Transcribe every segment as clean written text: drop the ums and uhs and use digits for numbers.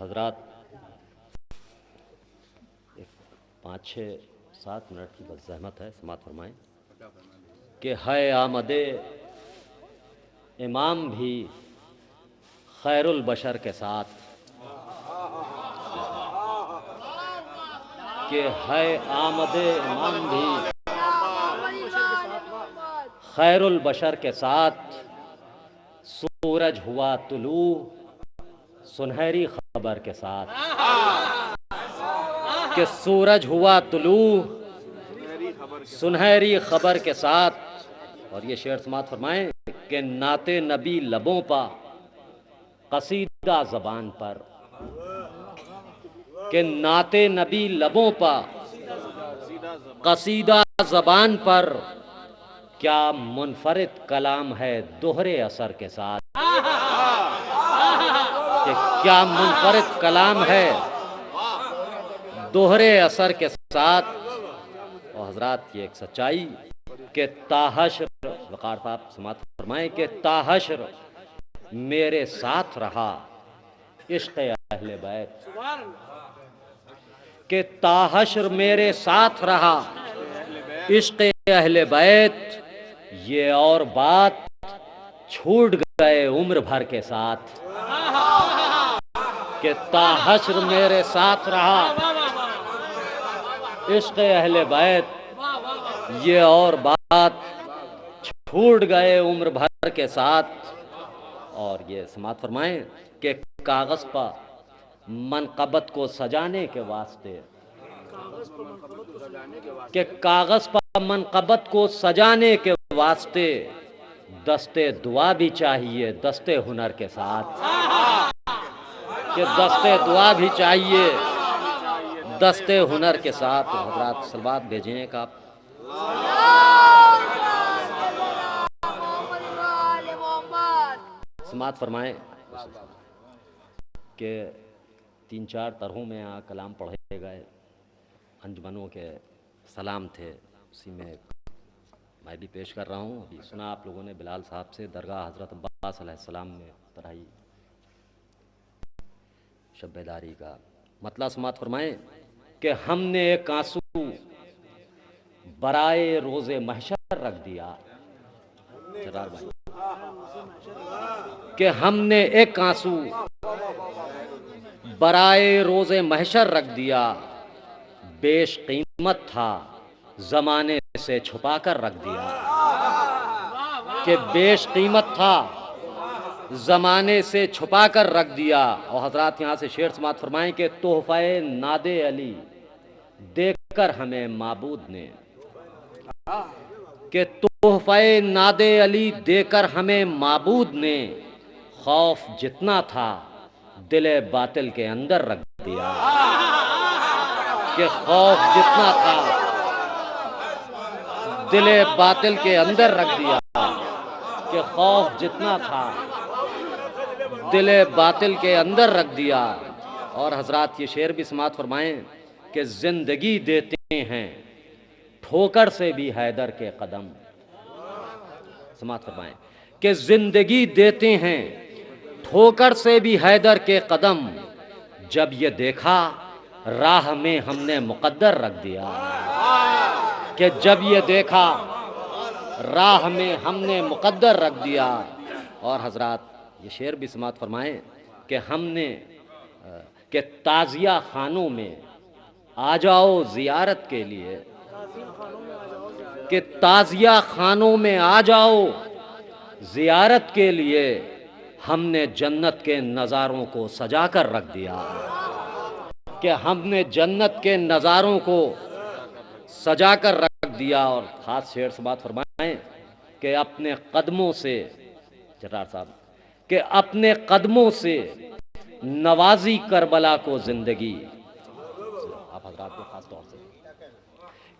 حضرات 5-6-7 منٹ کی بس زحمت ہے، سماعت فرمائیں کہ ہے آمدے امام بھی خیر البشر کے ساتھ، کہ ہے آمدے امام بھی خیر البشر کے ساتھ، سورج ہوا طلوع سنہری خبر کے ساتھ، کہ سورج ہوا طلوع سنہری خبر کے ساتھ۔ اور یہ شعر سماعت فرمائیں کہ نعت نبی لبوں پا قصیدہ زبان پر، کہ نعت نبی لبوں پا قصیدہ زبان پر، کیا منفرد کلام ہے دوہرے اثر کے ساتھ، کہ کیا منفرد کلام ہے دوہرے اثر کے ساتھ۔ اور حضرات یہ ایک سچائی کہ تاحشر، وقار صاحب سماعت فرمائیں کہ تاحشر میرے ساتھ رہا عشق اہل بیت، کہ تاحشر میرے ساتھ رہا عشق اہل بیت، یہ اور بات چھوٹ گئے عمر بھر کے ساتھ، کہ تاحشر میرے ساتھ رہا عشق اہل بیت، یہ اور بات چھوٹ گئے عمر بھر کے ساتھ۔ اور یہ سماعت فرمائیں کہ کاغذ پا منقبت کو سجانے کے واسطے، کہ کاغذ پا منقبت کو سجانے کے واسطے دستے دعا بھی چاہیے دستے ہنر کے ساتھ، کہ دستے دعا بھی چاہیے دستے ہنر کے ساتھ۔ حضرات صلوات بھیجیں ایک آپ۔ سماعت فرمائیں کہ 3-4 طرحوں میں یہاں کلام پڑھے گئے، انجمنوں کے سلام تھے، اسی میں میں بھی پیش کر رہا ہوں۔ ابھی سنا آپ لوگوں نے بلال صاحب سے درگاہ حضرت عباس علیہ السلام میں پڑھائی شب بیداری کا مطلع۔ سماعت فرمائیں کہ ہم نے ایک آنسو برائے روز محشر رکھ دیا، جرار بھائی، کہ ہم نے ایک آنسو برائے روز محشر رکھ دیا، بیش قیمت تھا زمانے سے چھپا کر رکھ دیا، کہ بیش قیمت تھا زمانے سے چھپا کر رکھ دیا۔ اور حضرات یہاں سے شعر سماعت فرمائیں کہ تحفہ ناد علی دے کر ہمیں معبود نے، کہ تحفہ ناد علی دے کر ہمیں معبود نے، خوف جتنا تھا دل باطل کے اندر رکھ دیا، کہ خوف جتنا تھا دل باطل کے اندر رکھ دیا، کہ خوف جتنا تھا دل باطل کے اندر رکھ دیا۔ اور حضرات یہ شعر بھی سماعت فرمائیں کہ زندگی دیتے ہیں ٹھوکر سے بھی حیدر کے قدم، سماعت فرمائیں کہ زندگی دیتے ہیں ٹھوکر سے بھی حیدر کے قدم، جب یہ دیکھا راہ میں ہم نے مقدر رکھ دیا، کہ جب یہ دیکھا راہ میں ہم نے مقدر رکھ دیا۔ اور حضرات یہ شعر بھی سماعت فرمائیں کہ ہم نے کہ تعزیہ خانوں میں آ جاؤ زیارت کے لیے، کہ تعزیہ خانوں میں آ جاؤ زیارت کے لیے، ہم نے جنت کے نظاروں کو سجا کر رکھ دیا، کہ ہم نے جنت کے نظاروں کو سجا کر رکھ دیا۔ اور خاص شعر سماعت فرمائیں کہ اپنے قدموں سے، جرار صاحب، کہ اپنے قدموں سے نوازی کربلا کو زندگی، آپ حضرات کو خاص طور سے،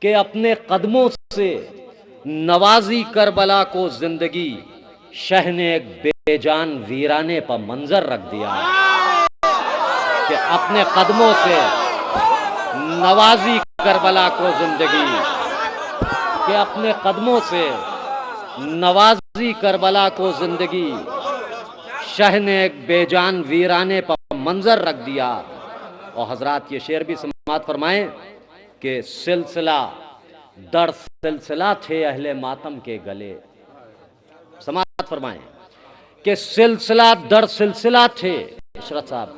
کہ اپنے قدموں سے نوازی کربلا کو زندگی، شہ نے ایک بے جان ویرانے پر منظر رکھ دیا، کہ اپنے قدموں سے نوازی کربلا کو زندگی، کہ اپنے قدموں سے نوازی کربلا کو زندگی، شہ نے ایک بے جان ویرانے پر منظر رکھ دیا. اور حضرات یہ شعر بھی سماعت فرمائیں کہ سلسلہ در سلسلہ تھے اہل ماتم کے گلے. سماعت فرمائیں کہ سلسلہ در سلسلہ تھے عشرت صاحب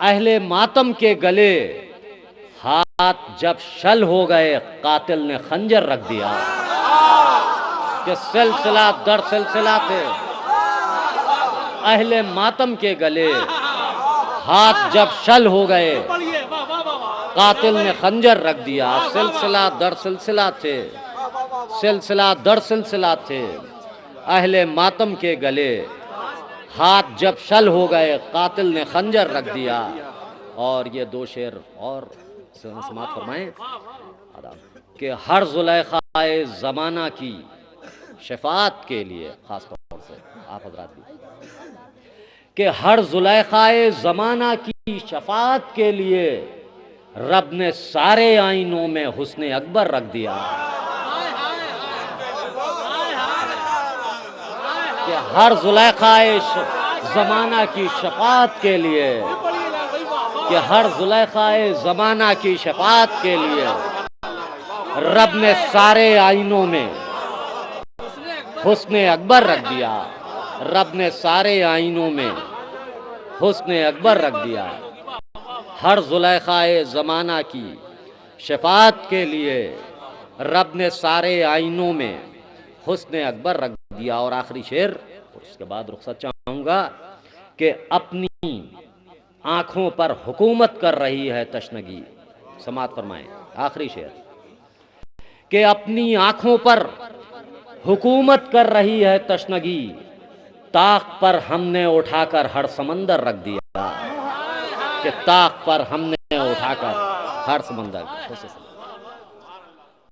اہل ماتم کے گلے. ہاتھ جب شل ہو گئے قاتل نے خنجر رکھ دیا. کہ سلسلہ در سلسلہ تھے اہل ماتم کے گلے. ہاتھ جب شل ہو گئے قاتل نے خنجر رکھ دیا. سلسلہ در سلسلہ تھے سلسلہ در سلسلہ تھے اہل ماتم کے گلے. ہاتھ جب شل ہو گئے قاتل نے خنجر رکھ دیا. اور یہ دو شعر اور سماعت فرمائیں کہ ہر زلیخائے زمانہ کی شفاعت کے لیے، خاص طور سے آپ حضرات بھی، کہ ہر زلیخائے زمانہ کی شفاعت کے لیے رب نے سارے آئینوں میں حسن اکبر رکھ دیا. کہ ہر زلیخائے زمانہ کی شفاعت کے لیے، کہ ہر زلیخائے زمانہ کی شفاعت کے لیے رب نے سارے آئینوں میں حسن اکبر رکھ دیا. رب نے سارے آئینوں میں حسن اکبر رکھ دیا. ہر زلیخائے زمانہ کی شفاعت کے لیے رب نے سارے آئینوں میں حسن اکبر رکھ دیا. اور آخری شعر، اور اس کے بعد رخصت چاہوں گا کہ اپنی آنکھوں پر حکومت کر رہی ہے تشنگی. سماعت فرمائیں آخری شعر کہ اپنی آنکھوں پر حکومت کر رہی ہے تشنگی. طاق پر ہم نے اٹھا کر ہر سمندر رکھ دیا. کہ طاق پر ہم نے اٹھا کر ہر سمندر.